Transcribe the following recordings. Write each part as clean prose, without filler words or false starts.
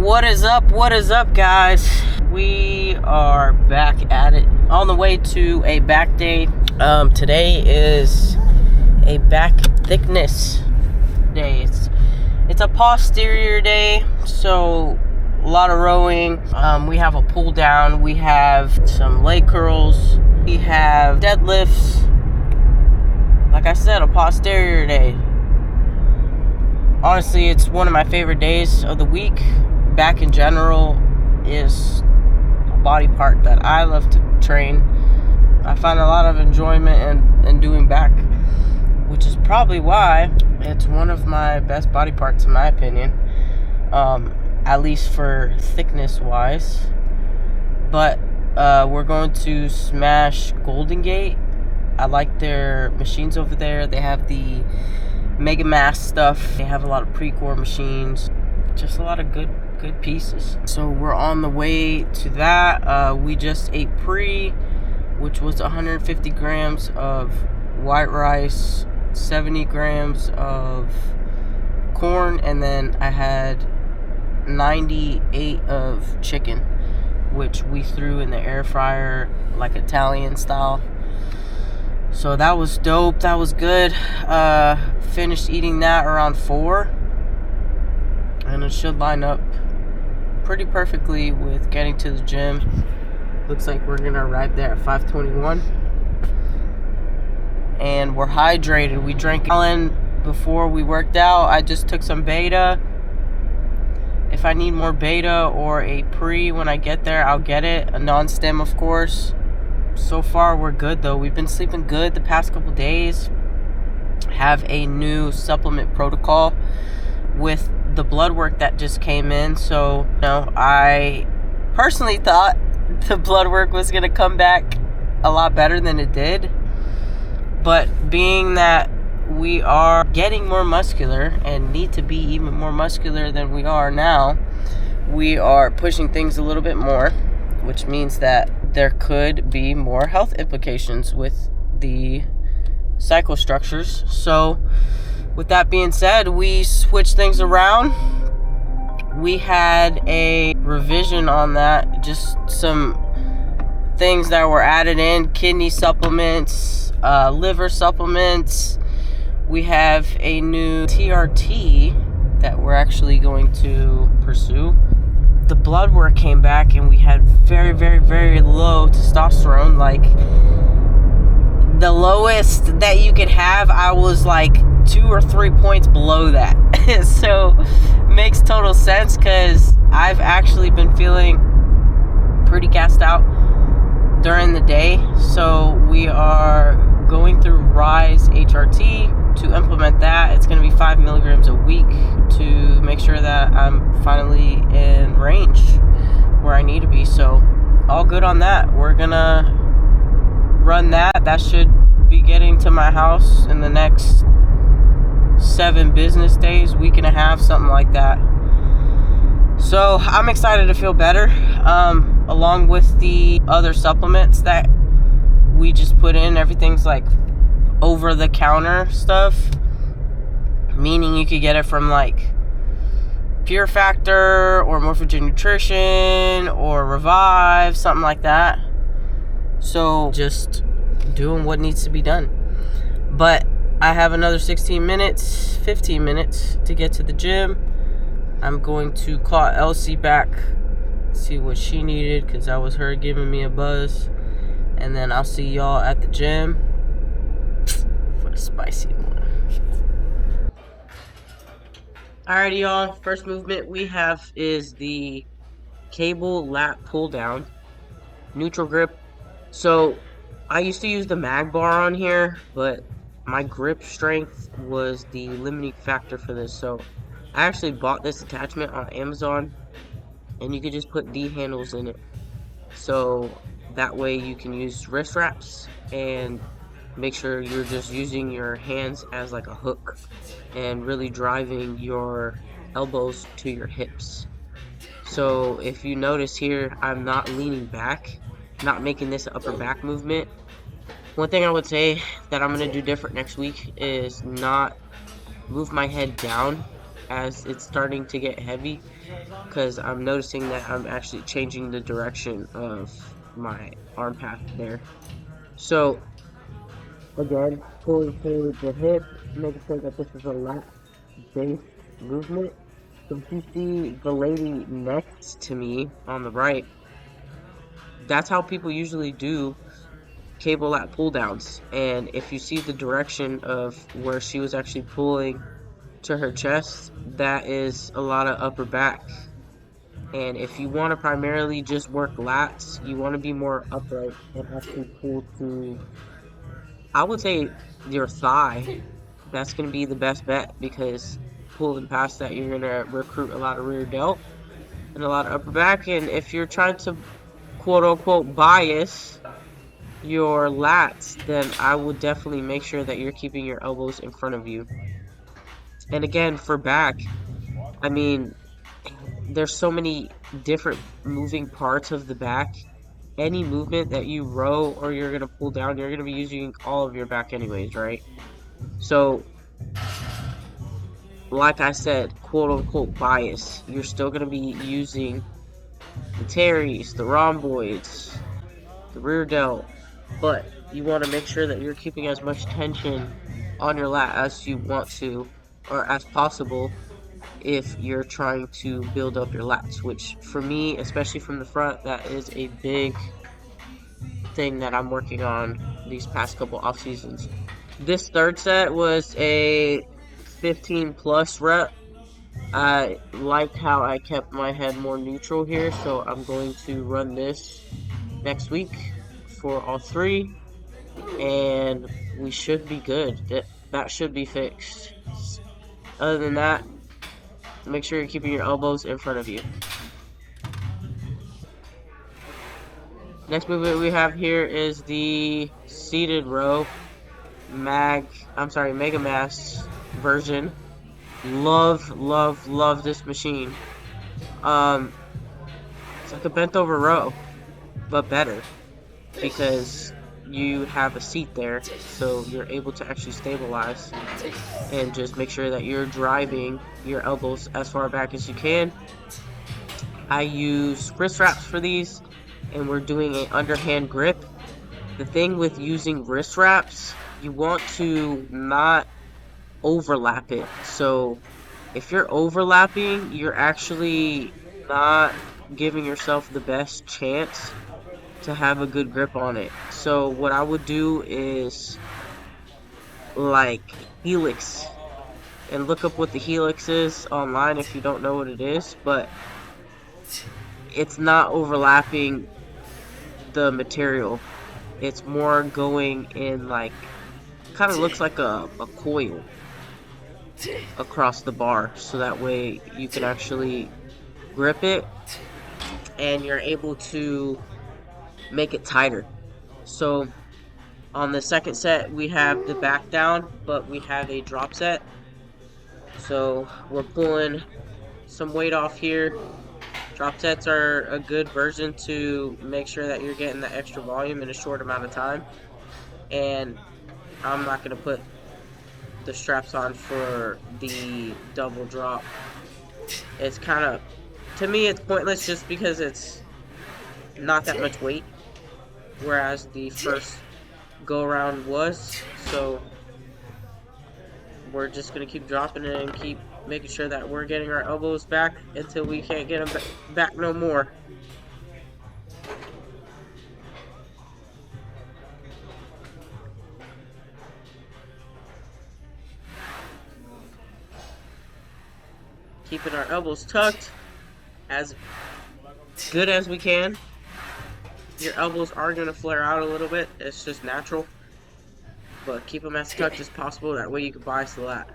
What is up guys? We are back at it on the way to a back day. Today is a back thickness day. It's a posterior day, so a lot of rowing. We have a pull down, we have some leg curls, we have deadlifts. Like I said, a posterior day. Honestly, it's one of my favorite days of the week. Back in general is a body part that I love to train. I find a lot of enjoyment in doing back, which is probably why it's one of my best body parts in my opinion, at least for thickness wise. But we're going to smash Golden Gate. I like their machines over there. They have the Mega Mass stuff. They have a lot of pre-core machines, just a lot of good pieces. So we're on the way to that. We just ate pre, which was 150 grams of white rice, 70 grams of corn, and then I had 98 of chicken, which we threw in the air fryer like Italian style. So that was dope. That was good. Finished eating that around 4, and it should line up pretty perfectly with getting to the gym. Looks like we're gonna arrive there at 5:21, and we're hydrated. We drank gallon before we worked out. I just took some beta. If I need more beta or a pre when I get there, I'll get it. A non-stim, of course. So far we're good though. We've been sleeping good the past couple days. Have a new supplement protocol with the blood work that just came in. So I personally thought the blood work was gonna come back a lot better than it did, but being that we are getting more muscular and need to be even more muscular than we are now, we are pushing things a little bit more, which means that there could be more health implications with the cycle structures. So with that being said, we switched things around. We had a revision on that, just some things that were added in: kidney supplements, liver supplements. We have a new TRT that we're actually going to pursue. The blood work came back and we had very, very, very low testosterone. Like the lowest that you could have, I was like 2 or 3 points below that. So makes total sense, because I've actually been feeling pretty gassed out during the day. So we are going through Rise HRT to implement that. It's going to be 5 milligrams a week to make sure that I'm finally in range where I need to be. So all good on that. We're gonna run that. That should be getting to my house in the next 7 business days, week and a half, something like that. So I'm excited to feel better, along with the other supplements that we just put in. Everything's like over the counter stuff, meaning you could get it from like Pure Factor or Morphogen Nutrition or Revive, something like that. So just doing what needs to be done. But I have another 15 minutes to get to the gym. I'm going to call Elsie back, see what she needed, because that was her giving me a buzz. And then I'll see y'all at the gym for the spicy one. Alrighty, y'all. First movement we have is the cable lat pull down, neutral grip. So I used to use the mag bar on here, but my grip strength was the limiting factor for this. So I actually bought this attachment on Amazon, and you could just put D handles in it. So that way you can use wrist wraps and make sure you're just using your hands as like a hook and really driving your elbows to your hips. So if you notice here, I'm not leaning back, not making this an upper back movement. One thing I would say that I'm going to do different next week is not move my head down as it's starting to get heavy, because I'm noticing that I'm actually changing the direction of my arm path there. So again, pulling forward the hip, making sure that this is a lat-based movement. So if you see the lady next to me on the right, that's how people usually do cable lat pull downs. And if you see the direction of where she was actually pulling to her chest, that is a lot of upper back. And if you want to primarily just work lats, you want to be more upright and actually pull to, I would say, your thigh. That's going to be the best bet, because pulling past that, you're going to recruit a lot of rear delt and a lot of upper back. And if you're trying to quote unquote bias your lats, then I would definitely make sure that you're keeping your elbows in front of you. And again, for back, I mean, there's so many different moving parts of the back. Any movement that you row or you're going to pull down, you're going to be using all of your back anyways, right? So, like I said, quote unquote bias, you're still going to be using the teres, the rhomboids, the rear delt, but you want to make sure that you're keeping as much tension on your lat as you want to, or as possible, if you're trying to build up your lats, which for me, especially from the front, that is a big thing that I'm working on these past couple off seasons. This third set was a 15 plus rep. I liked how I kept my head more neutral here, so I'm going to run this next week for all three, and we should be good. That should be fixed. Other than that, make sure you're keeping your elbows in front of you. Next movement we have here is the seated row Mega Mass version. Love this machine. It's like a bent over row, but better, because you have a seat there, so you're able to actually stabilize and just make sure that you're driving your elbows as far back as you can. I use wrist wraps for these, and we're doing an underhand grip. The thing with using wrist wraps, you want to not overlap it. So if you're overlapping, you're actually not giving yourself the best chance to have a good grip on it. So what I would do is like helix, and look up what the helix is online if you don't know what it is, but it's not overlapping the material. It's more going in like, kind of looks like a coil across the bar, so that way you can actually grip it and you're able to make it tighter. So on the second set we have the back down, but we have a drop set, so we're pulling some weight off here. Drop sets are a good version to make sure that you're getting the extra volume in a short amount of time. And I'm not going to put the straps on for the double drop. It's kind of, to me, it's pointless just because it's not that much weight, whereas the first go around was. So we're just going to keep dropping it and keep making sure that we're getting our elbows back until we can't get them back no more. Keeping our elbows tucked as good as we can. Your elbows are going to flare out a little bit. It's just natural. But keep them as tucked as possible. That way you can bias the lat.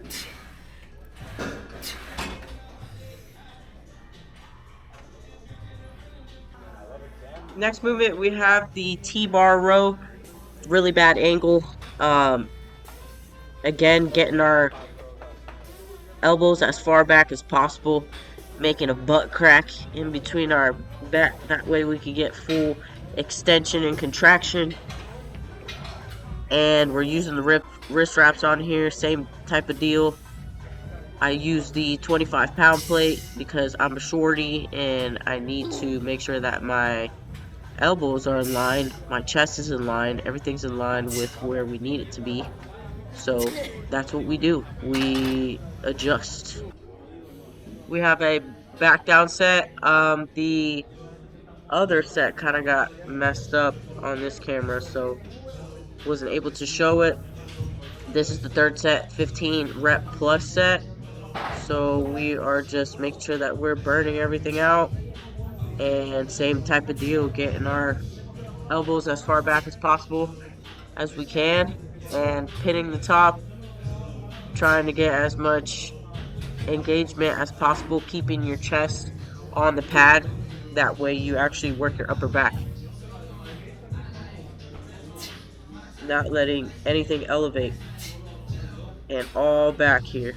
Next movement, we have the T-bar row. Really bad angle. Again, getting our elbows as far back as possible, making a butt crack in between our back. That way we can get full extension and contraction. And we're using the wrist wraps on here, same type of deal. I use the 25-pound plate because I'm a shorty and I need to make sure that my elbows are in line, my chest is in line, everything's in line with where we need it to be. So that's what we do. We adjust. We have a back down set. The other set kind of got messed up on this camera, so wasn't able to show it. This is the third set, 15 rep plus set. So we are just making sure that we're burning everything out, and same type of deal, getting our elbows as far back as possible as we can, and pinning the top, trying to get as much engagement as possible, keeping your chest on the pad. That way you actually work your upper back, not letting anything elevate, and all back here.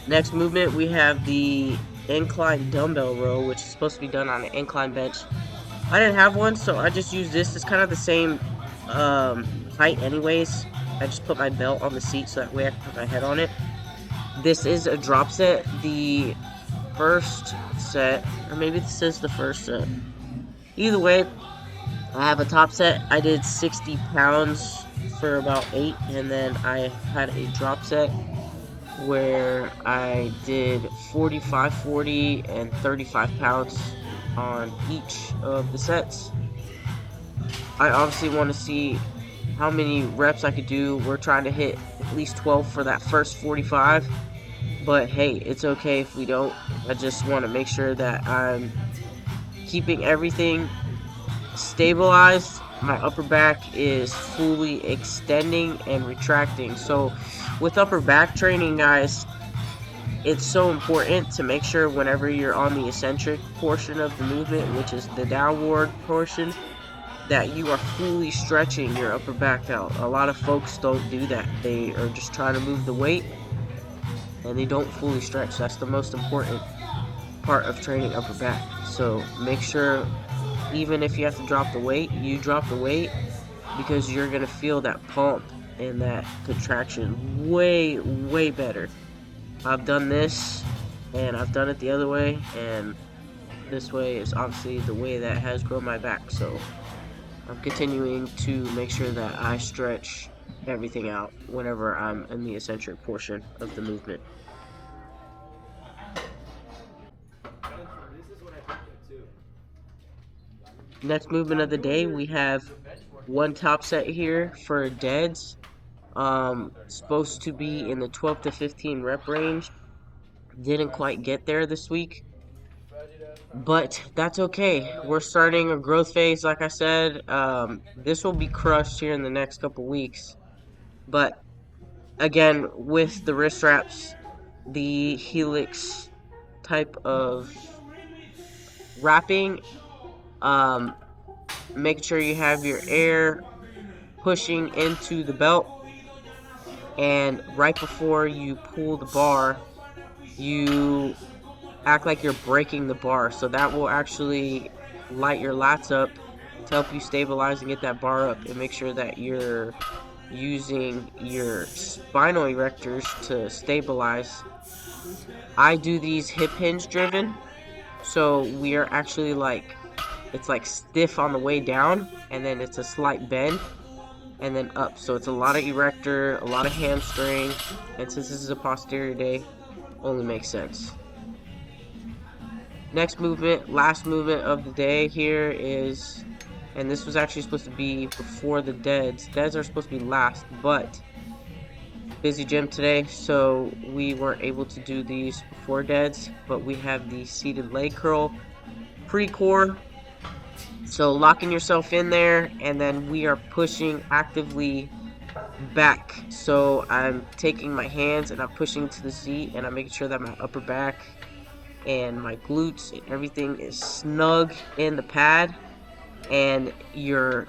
Next movement, we have the incline dumbbell row, which is supposed to be done on an incline bench. I didn't have one, so I just used this. It's kind of the same height anyways. I just put my belt on the seat so that way I can put my head on it. This is a drop set. The first set, or maybe this is the first set. Either way, I have a top set. I did 60 pounds for about 8, and then I had a drop set where I did 45, 40, and 35 pounds on each of the sets. I obviously want to see how many reps I could do. We're trying to hit at least 12 for that first 45, but hey, it's okay if we don't. I just want to make sure that I'm keeping everything stabilized. My upper back is fully extending and retracting. So with upper back training, guys, it's so important to make sure whenever you're on the eccentric portion of the movement, which is the downward portion, that you are fully stretching your upper back out. A lot of folks don't do that. They are just trying to move the weight and they don't fully stretch. That's the most important part of training upper back. So make sure, even if you have to drop the weight, you drop the weight, because you're going to feel that pump and that contraction way, way better. I've done this, and I've done it the other way, and this way is obviously the way that has grown my back. So I'm continuing to make sure that I stretch everything out whenever I'm in the eccentric portion of the movement. Next movement of the day, we have one top set here for deads. Supposed to be in the 12 to 15 rep range. Didn't quite get there this week, but that's okay. We're starting a growth phase, like I said. This will be crushed here in the next couple weeks, but again, with the wrist wraps, the helix type of wrapping, making sure you have your air pushing into the belt, and right before you pull the bar, you act like you're breaking the bar, so that will actually light your lats up to help you stabilize and get that bar up, and make sure that you're using your spinal erectors to stabilize. I do these hip hinge driven, so we are actually like, it's like stiff on the way down, and then it's a slight bend, and then up. So it's a lot of erector, a lot of hamstring, and since this is a posterior day, only makes sense. Next movement, last movement of the day here is, and this was actually supposed to be before the deads. Deads are supposed to be last, but busy gym today, so we weren't able to do these before deads, but we have the seated leg curl pre-core. So locking yourself in there, and then we are pushing actively back. So I'm taking my hands and I'm pushing to the seat, and I'm making sure that my upper back and my glutes and everything is snug in the pad, and your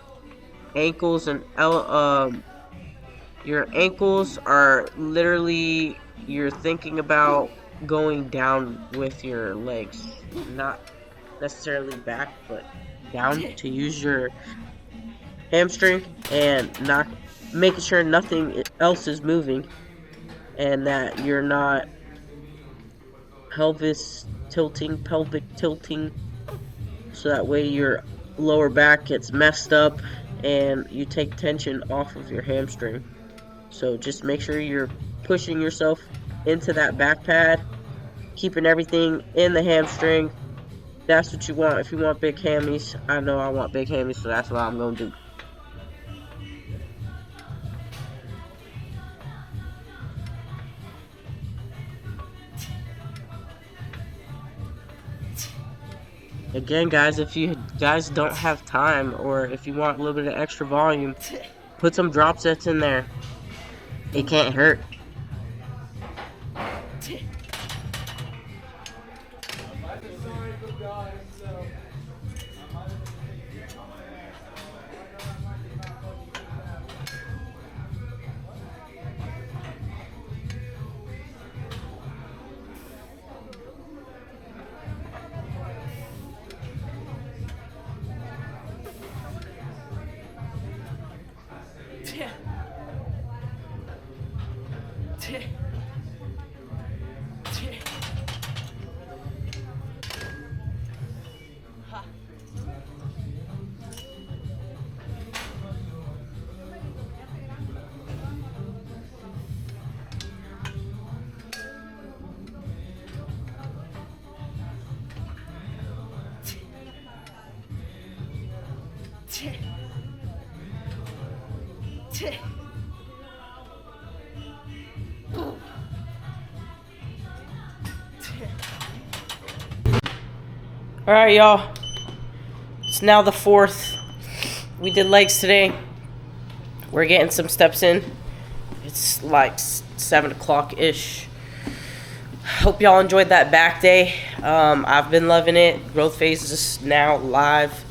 ankles and your ankles are literally, you're thinking about going down with your legs, not necessarily back, but down to use your hamstring and not making sure nothing else is moving and that you're not pelvic tilting, so that way your lower back gets messed up and you take tension off of your hamstring. So just make sure you're pushing yourself into that back pad, keeping everything in the hamstring. That's what you want. If you want big hammies, I know I want big hammies, so that's what I'm going to do. Again, guys, if you guys don't have time, or if you want a little bit of extra volume, put some drop sets in there. It can't hurt. Alright, y'all. It's now the 4th. We did legs today. We're getting some steps in. It's like 7 o'clock-ish. Hope y'all enjoyed that back day. I've been loving it. Growth phase is now live.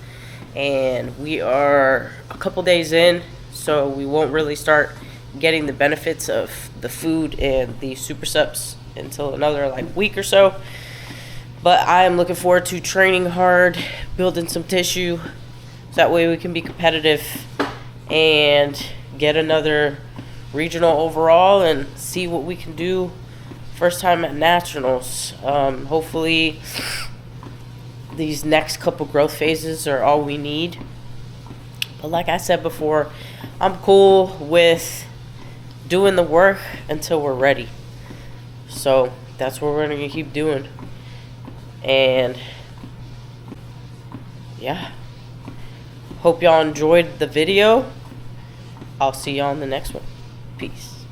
And we are a couple days in, so we won't really start getting the benefits of the food and the superseps until another like week or so. But I am looking forward to training hard, building some tissue, so that way we can be competitive and get another regional overall and see what we can do first time at nationals. Hopefully these next couple growth phases are all we need. But like I said before, I'm cool with doing the work until we're ready. So that's what we're going to keep doing. And yeah, hope y'all enjoyed the video. I'll see y'all in the next one. Peace.